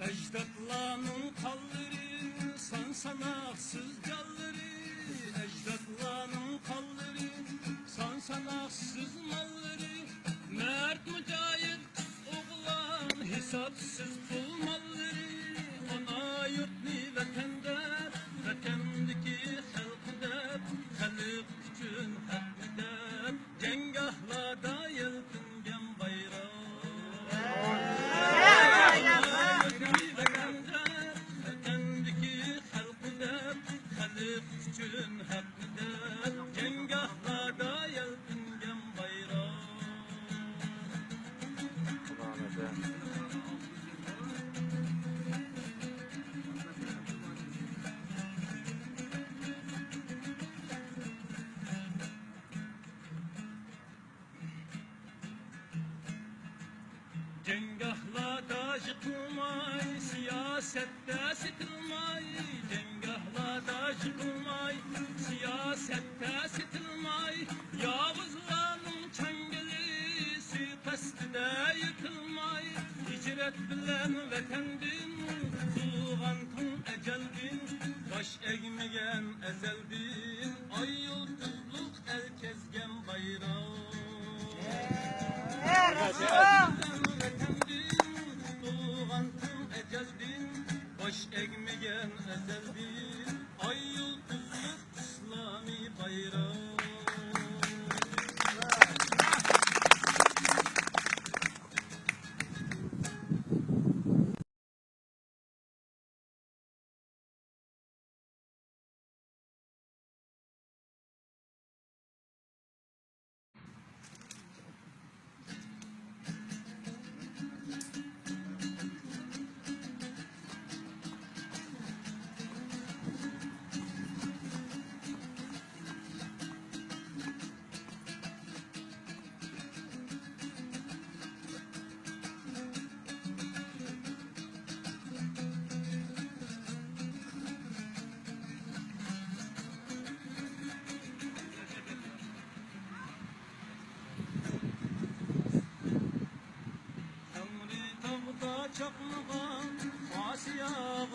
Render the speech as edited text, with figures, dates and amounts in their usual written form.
Ecdatlarının kalları, san sanaksız calları. Ecdatlarının kalları, san sanaksız malları. Mert mücahit oğlan, hesapsız pul malları. Ana yurtni vatanda, vatandaki halkıda, halk üçün hakkıda, cengahlarda yeltingen bayrağı. Üçün hakkıda, cengahlarda yeltingen bayrağı. Cengahlarda yıkılmay, siyasette sıkılmay. Cengahlarda yıkılmay, siyasette sıkılmay. Yavuzların çengeli, suikastide yıkılmay. Hicret bilen vatandin, tuğantın eceldin. Baş eğmeyen ezeldin, ay yıldızlık el kezgen bayrağı. Baş eğmeyen ezeldin, ay yıldızlık İslami bayrağı. Çakmağa, Asiyağa